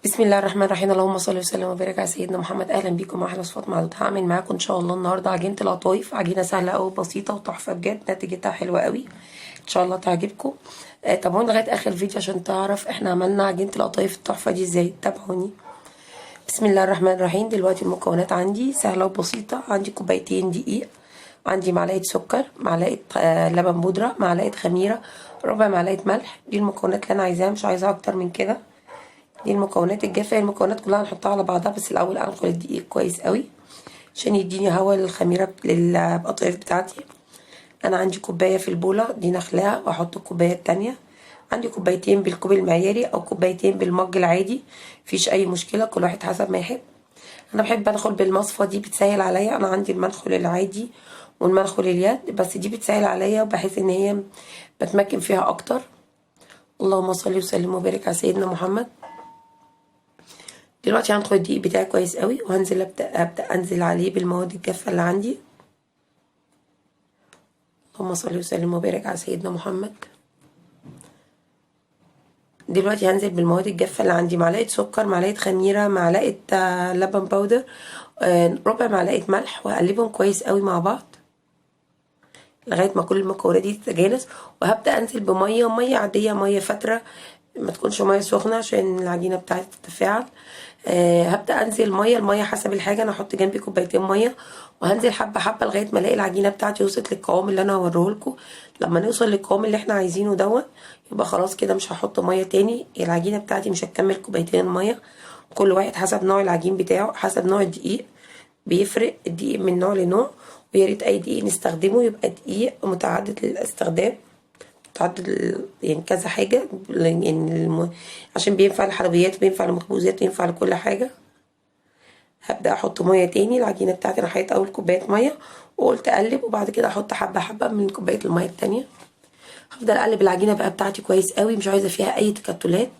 بسم الله الرحمن الرحيم. اللهم صل وسلم وبارك على سيدنا محمد. اهلا بيكم مع احلى صفات معدود. هعمل معاكم ان شاء الله النهارده عجينه القطايف. عجينه سهله قوي بسيطه وتحفه بجد، نتيجتها حلوه قوي ان شاء الله تعجبكم. تابعوني لغايه اخر الفيديو عشان تعرف احنا عملنا عجينه القطايف التحفه دي ازاي. تابعوني. بسم الله الرحمن الرحيم. دلوقتي المكونات عندي سهله وبسيطه. عندي كوبايتين دقيق، عندي معلقه سكر، معلقه لبن بودره، معلقه خميره، ربع معلقه ملح. دي المكونات اللي انا عايزاها، مش عايزاها اكتر من كده. دي المكونات الجافة. المكونات كلها هنحطها على بعضها، بس الاول انخل الدقيق كويس قوي عشان يديني هوا للخميره للقطايف بتاعتي. انا عندي كوبايه في البوله دي نخلاها واحط الكوبايه التانية. عندي كوبايتين بالكوب المعياري او كوبايتين بالمج العادي، مفيش اي مشكله، كل واحد حسب ما يحب. انا بحب ادخل بالمصفى، دي بتسهل عليا. انا عندي المنخل العادي والمنخل اليد، بس دي بتسهل عليا وبحس ان هي بتمكن فيها اكتر. اللهم صل وسلم وبارك على سيدنا محمد. دلوقتي هندخل الدقيق بتاعي كويس قوي، وهنزل ابدا انزل عليه بالمواد الجافه اللي عندي. اللهم صل وسلم وبارك على سيدنا محمد. دلوقتي هنزل بالمواد الجافه اللي عندي: معلقه سكر، معلقه خميره، معلقه لبن باودر، ربع معلقه ملح، وهقلبهم كويس قوي مع بعض لغايه ما كل المكونات دي تتجانس. وهبدا انزل ميه عاديه، ميه فتره، ما تكونش ميه سخنه عشان العجينه بتاعتي تتفاعل. هبدا انزل الميه حسب الحاجه. انا هحط جنبي كوبايتين ميه، وهنزل حبه حبه لغايه ما الاقي العجينه بتاعتي وصلت للقوام اللي انا هوريه لكم. لما نوصل للقوام اللي احنا عايزينه يبقى خلاص كده، مش هحط ميه تاني. العجينه بتاعتي مش هتكمل كوبايتين الميه. كل واحد حسب نوع العجين بتاعه، حسب نوع الدقيق بيفرق الدقيق من نوع لنوع. ويا ريت اي دقيق نستخدمه يبقى دقيق متعدد الاستخدام، متعدد يعني كذا حاجه، يعني عشان بينفع الحلويات، بينفع المخبوزات، بينفع لكل حاجه. هبدا احط ميه تاني. العجينه بتاعتي انا حطيت اول كوبايه ميه وقلت اقلب، وبعد كده احط حبه حبه من كوبايه الميه التانيه. هفضل اقلب العجينه بقى بتاعتي كويس قوي، مش عايزه فيها اي تكتلات.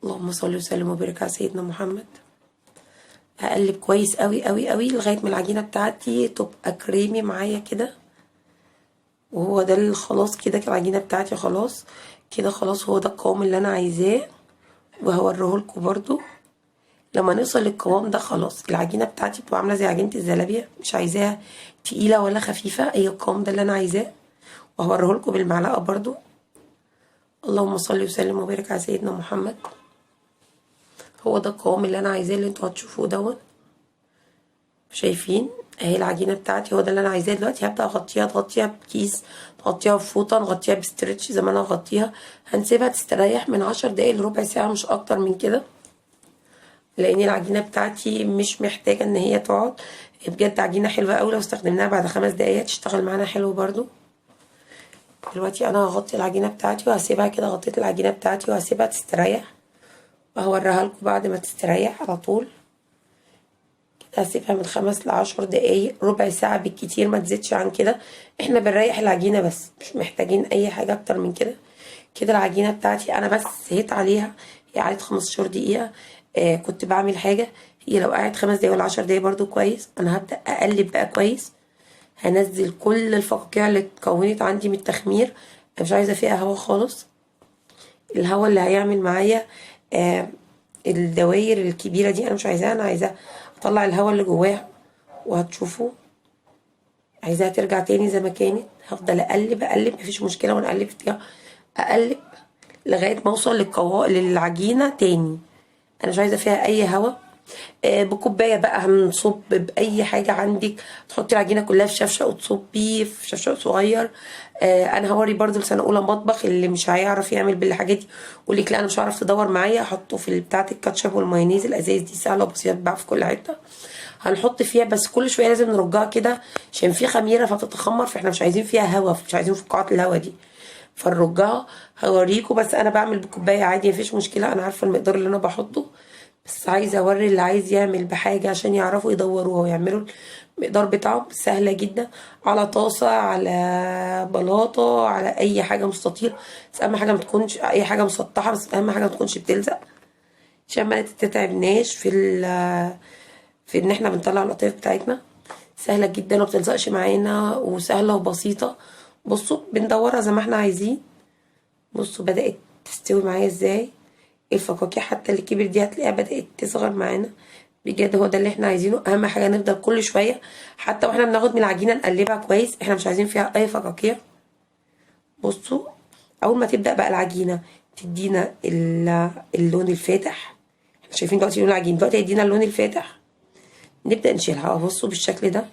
اللهم صل وسلم وبارك على سيدنا محمد. هقلب كويس قوي قوي قوي لغايه ما العجينه بتاعتي تبقى كريمي معايا كده. وهو ده اللي خلاص كده العجينه بتاعتي خلاص كده، خلاص هو ده القوام اللي انا عايزاه، وهوريه لكم برضو. لما نوصل للقوام ده خلاص العجينه بتاعتي بتبقى عامله زي عجينه الزلابيه، مش عايزاها تقيله ولا خفيفه، هي القوام ده اللي انا عايزاه، وهوريه لكم بالمعلقه برضو. اللهم صل وسلم وبارك على سيدنا محمد. هو ده القوام اللي انا عايزاه، اللي انتوا هتشوفوه شايفين اهي العجينه بتاعتي، هو ده اللي انا عايزاه. دلوقتي هبدا اغطيها، تغطيها بكيس، تغطيها بفوطه، نغطيها بستريتش زي ما انا هغطيها. هنسيبها تستريح من 10 دقايق لربع ساعه، مش اكتر من كده، لان العجينه بتاعتي مش محتاجه ان هي تقعد. بجد عجينه حلوه قوي، لو استخدمناها بعد 5 دقايق تشتغل معانا حلو برضو. دلوقتي انا هغطي العجينه بتاعتي وهسيبها كده. غطيت العجينه بتاعتي وهسيبها تستريح، وهوريها لكم بعد ما تستريح على طول. هسيبها من 5 ل10 دقايق، ربع ساعة بالكتير، ما تزيدش عن كده. احنا بنريح العجينة بس، مش محتاجين اي حاجة اكتر من كده. كده العجينة بتاعتي انا بس سهيت عليها، هي قعدت 15 دقيقة. كنت بعمل حاجة، هي لو قعدت 5 دقايق ولا 10 دقايق برضو كويس. انا هبدأ اقلب بقى كويس. هنزل كل الفقاقيع اللي اتكونت عندي من التخمير. انا مش عايزة فيها هوا خالص. الهوا اللي هيعمل معايا الدواير الكبيرة دي انا مش عايزاها. انا عايزة اطلع الهوا اللي جواها، وهتشوفوا عايزاها ترجع تاني زي ما كانت. هفضل اقلب اقلب، مفيش مشكله وانا اقلب فيها، اقلب لغايه ما اوصل للعجينه تاني. انا مش عايزه فيها اي هوا. بكوبايه بقى هنصب باي حاجه عندك، تحطي العجينه كلها في شفشه وتصبيه في شفشه صغير. انا هوري برضو لسنه اولى مطبخ اللي مش هيعرف يعمل بالحاجات دي يقول لك لا انا مش هعرف، تدور معايا. احطه في بتاعه الكاتشب والمايونيز، الازايز دي سهله وبسيطه بتتباع في كل حته. هنحط فيها بس كل شويه لازم نرجعها كده عشان في خميره فبتتخمر، فاحنا مش عايزين فيها هوا، مش عايزين فقاعات الهوا دي، فنرجعها. هوريكم، بس انا بعمل بكوبايه عادي مفيش مشكله، انا عارفه المقدار اللي انا بحطه، بس عايزه اوري اللي عايز يعمل بحاجه عشان يعرفوا يدوروها ويعملوا المقدار بتاعهم. سهله جدا، على طاسه، على بلاطه، على اي حاجه مستطيل. بس اهم حاجه ما تكونش اي حاجه مسطحه، بس اهم حاجه ما تكونش بتلزق عشان ما تتعبناش في ان احنا بنطلع القطايف بتاعتنا. سهله جدا ومبتلزقش معانا، وسهله وبسيطه. بصوا بندورها زي ما احنا عايزين. بصوا بدات تستوي معايا ازاي. الفقاقيع حتى اللي كبر دي هتلاقيها بدأت تصغر معانا. بجد هو ده اللي احنا عايزينه. اهم حاجه نفضل كل شويه حتى واحنا بناخد من العجينه نقلبها كويس، احنا مش عايزين فيها اي فقاقيع. بصوا، اول ما تبدا بقى العجينه تدينا اللون الفاتح، احنا شايفين دلوقتي لون العجين، دلوقتي هيدينا اللون الفاتح نبدا نشيلها. بصوا بالشكل ده،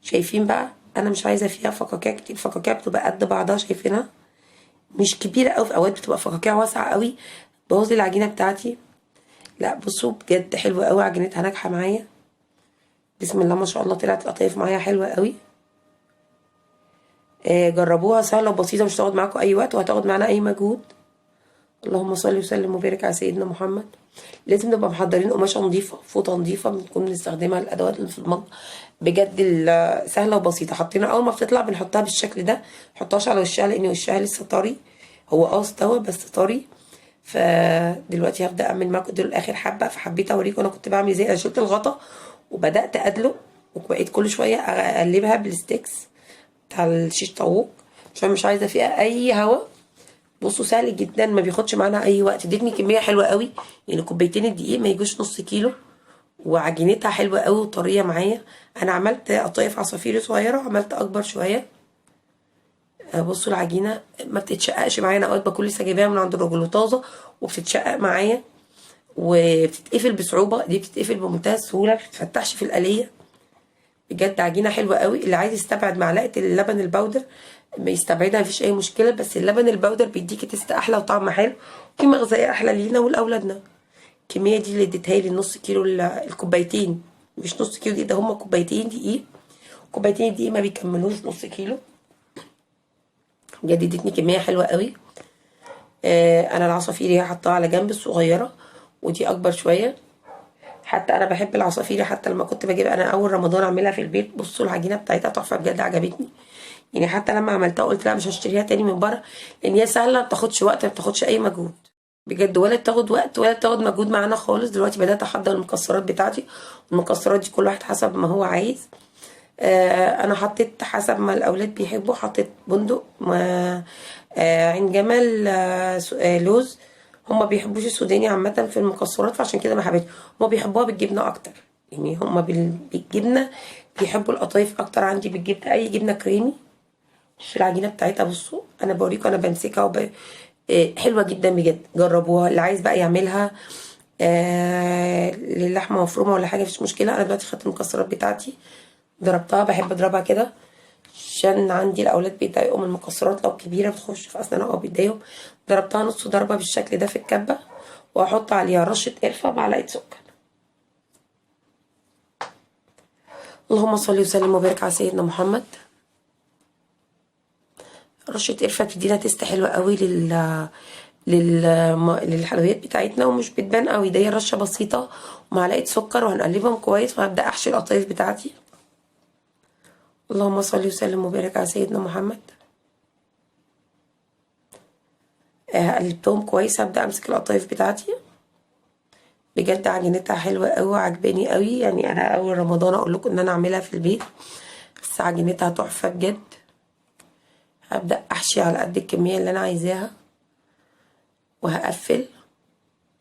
شايفين بقى انا مش عايزه فيها فقاقيع كتير، فقاقيع بتبقى قد بعضها شايفينها، مش كبيره قوي، في اوقات بتبقى فقاقيع واسعه قوي بوظ لي العجينه بتاعتي. لا بصوا بجد حلوه قوي، عجينتها ناجحه معايا بسم الله ما شاء الله، طلعت القطايف معايا حلوه قوي. جربوها، سهله وبسيطه، مش هتاخد معاكم اي وقت وهتاخد معانا اي مجهود. اللهم صل وسلم وبارك على سيدنا محمد. لازم نبقى محضرين قماشه نظيفه، فوطه نظيفه بنكون بنستخدمها الادوات اللي في المطبخ. بجد سهله وبسيطه. حطينا اول ما بتطلع بنحطها بالشكل ده، محطهاش على وشها لان وشها لسه طري، هو استوى بس طري. فدلوقتي هبدا اعمل معاكم دول اخر حبه، فحبيت اوريكم انا كنت بعمل ازاي. انا شلت الغطا وبدات ادلق، وبقيت كل شويه اقلبها بالستيكس بتاع الشيش طاووق عشان مش عايزه فيها اي هوا. بصوا سهل جدا، ما بياخدش معانا اي وقت. ادتني كميه حلوه قوي، يعني كوبايتين الدقيق ما يجوش نص كيلو، وعجينتها حلوه قوي وطريه معايا. انا عملت قطايف عصافيري صغيره وعملت اكبر شويه. بصوا العجينه ما بتتشققش معايا، انا اوقات بكون لسه جايباها من عند الراجل وطازه وبتتشقق معايا وبتتقفل بصعوبه، دي بتتقفل بمنتهى السهوله، ما بتتفتحش في القليه. بجد عجينه حلوه قوي. اللي عايز يستبعد معلقه اللبن البودر بيستبعدها، مفيش اي مشكله، بس اللبن البودر بيديكي تست احلى وطعم حلو وفي مغذيه احلى لينا ولاولادنا. الكميه دي اللي اديتها لي نص كيلو، الكوبايتين، مش نص كيلو دي، ده هما كوبايتين دقيق. كوبايتين دقيق ما بيكملوش نص كيلو. بجد ادتني كميه حلوه قوي. انا العصافير حطاها على جنب الصغيره، ودي اكبر شويه. حتى انا بحب العصافير، حتى لما كنت بجيب انا اول رمضان اعملها في البيت. بصوا العجينه بتاعتها تحفه بجد، عجبتني. يعني حتى لما عملتها قلت لا مش هشتريها تاني من بره، لان هي سهله، ما بتاخدش وقت، ما بتاخدش اي مجهود بجد، ولا بتاخد وقت ولا بتاخد مجهود معانا خالص. دلوقتي بدات احضر المكسرات بتاعتي، والمكسرات دي كل واحد حسب ما هو عايز. انا حطيت حسب ما الاولاد بيحبوا، حطيت بندق، عين جمل، لوز. هما بيحبوش السوداني عامه في المكسرات، فعشان كده ما حبيتش. هما بيحبوها بالجبنه اكتر، يعني هما بالجبنه بيحبوا القطايف اكتر. عندي بالجبنه اي جبنه كريمي. مش العجينه بتاعتها بصوا، انا بوريكم انا بمسكها حلوه جدا بجد. جربوها. اللي عايز بقى يعملها للحمه مفرومه ولا حاجه مفيش مشكله. انا دلوقتي خدت المكسرات بتاعتي ضربتها، بحب اضربها كده عشان عندي الاولاد بيتضايقوا من المكسرات لو كبيره بتخش في اسنانها او بيتضايقوا. ضربتها نص ضربه بالشكل ده في الكبه، واحط عليها رشه قرفه معلقه سكر. اللهم صل وسلم وبارك على سيدنا محمد. رشه قرفه بتدينا تيست حلوه قوي للحلويات بتاعتنا، ومش بتبان قوي. ده هي رشه بسيطه ومعلقه سكر، وهنقلبهم كويس وهبدا احشي القطايف بتاعتي. اللهم صل وسلم وبارك على سيدنا محمد. قلبتهم كويس، هبدا امسك القطايف بتاعتي. بجد عجينتها حلوه قوي وعجباني قوي، يعني انا اول رمضان اقول لكم ان انا اعملها في البيت، بس عجينتها تحفه بجد. هبدا احشي على قد الكميه اللي انا عايزاها وهقفل.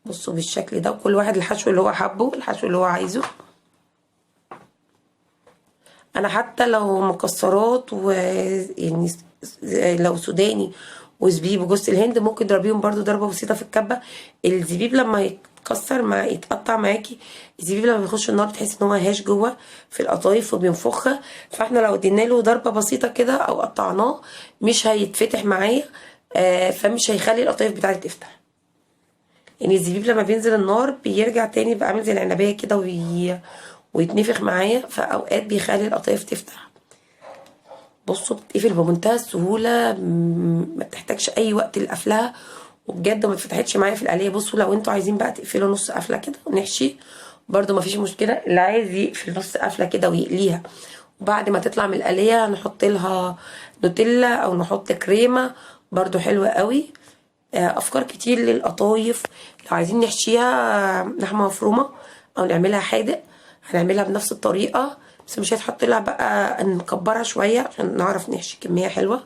بصوا بالشكل ده، وكل واحد الحشو اللي هو حبه، الحشو اللي هو عايزه. انا حتى لو مكسرات يعني لو سوداني وزبيب وجوز الهند ممكن تضربيهم برضو ضربه بسيطه في الكبه. الزبيب لما يتكسر ما يتقطع معاكي، الزبيب لما بيخش النار بتحسي ان هو هاش جوه في القطايف وبينفخها. فاحنا لو ادينا له ضربه بسيطه كده او قطعناه مش هيتفتح معايا، فمش هيخلي القطايف بتاعتي تفتح. يعني الزبيب لما بينزل النار بيرجع تاني بقى عامل زي العنبيه كده ويتنفخ معايا، فاوقات بيخلي القطايف تفتح. بصوا بتقفل بمنتهى السهوله، ما بتحتاجش اي وقت لقفلها، وبجد ما فتحتش معايا في القليه. بصوا لو انتوا عايزين بقى تقفلوا نص قفله كده ونحشي برده ما فيش مشكله. اللي عايز يقفل نص قفله كده ويقليها، وبعد ما تطلع من القليه نحط لها نوتيلا او نحط كريمه برده حلوه قوي. افكار كتير للقطايف. لو عايزين نحشيها لحمه مفرومه او نعملها حادق هنعملها بنفس الطريقه، بس مش هيتحط لها بقى، نكبرها شويه عشان نعرف نحشي كميه حلوه.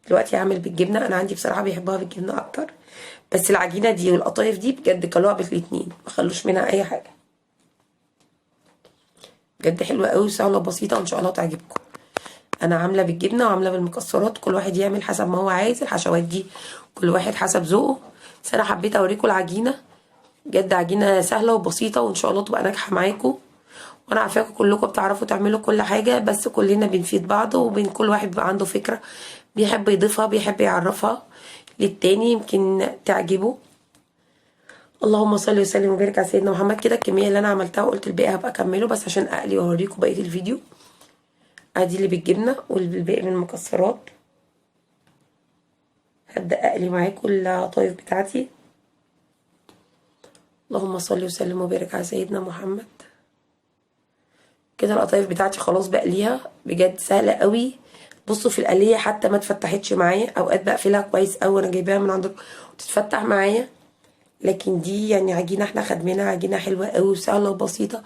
دلوقتي هعمل بالجبنه. انا عندي بصراحه بيحبوها بالجبنه اكتر، بس العجينه دي والقطايف دي بجد كلوها الاتنين، ما خلوش منها اي حاجه. بجد حلوه قوي وسهله وبسيطه وان شاء الله تعجبكم. انا عامله بالجبنه وعامله بالمكسرات، كل واحد يعمل حسب ما هو عايز. الحشوات دي كل واحد حسب ذوقه، بس انا حبيت اوريكم العجينه. بجد عجينه سهله وبسيطه وان شاء الله تبقى ناجحه معاكم. وانا عارفاكم كلكم بتعرفوا تعملوا كل حاجه، بس كلنا بنفيد بعض، وبين كل واحد بيبقى عنده فكره بيحب يضيفها، بيحب يعرفها للتاني، يمكن تعجبه. اللهم صل وسلم وبارك على سيدنا محمد. كده الكميه اللي انا عملتها وقلت الباقي هبقى اكمله بس عشان اقلي واوريكم بقيه الفيديو. ادي اللي بالجبنه والباقي من المكسرات. هبدا اقلي معاكم القطايف بتاعتي. اللهم صل وسلم وبارك على سيدنا محمد. كده القطايف بتاعتي خلاص بقليها، بجد سهله قوي. بصوا في القليه حتى ما اتفتحتش معايا، اوقات بقفلها كويس قوي انا جايباها من عندكم وتتفتح معايا، لكن دي يعني عجينه احنا خادمينها، عجينه حلوه قوي وسهله وبسيطه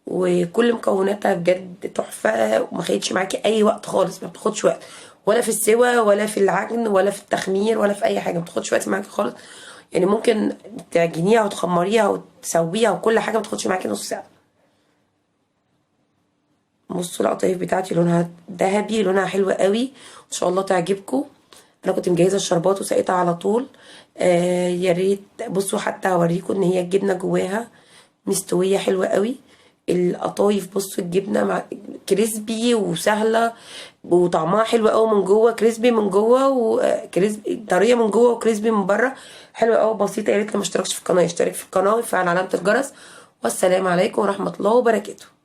وكل مكوناتها بجد تحفه، وما خدتش معاكي اي وقت خالص، ما بتاخدش وقت ولا في السوى ولا في العجن ولا في التخمير ولا في اي حاجه، ما بتاخدش وقت معاكي خالص. يعني ممكن تعجنيها وتخمريها وتسويها وكل حاجه ما تاخدش معاكي نص ساعه. بصوا القطايف بتاعتي لونها ذهبي، لونها حلو قوي، ان شاء الله تعجبكم. انا كنت مجهزه الشربات وسقيتها على طول. يا ريت بصوا حتى هوريكم ان هي الجبنه جواها مستويه حلوه قوي. القطايف بصوا الجبنه مع كريسبي وسهله وطعمها حلو قوي من جوه، كريسبي من جوه وكريسبي طريه من جوه وكريسبي من بره، حلوه قوي بسيطه. يا ريت اللي ما اشتركش في القناه يشترك في القناه ويفعل علامه الجرس. والسلام عليكم ورحمه الله وبركاته.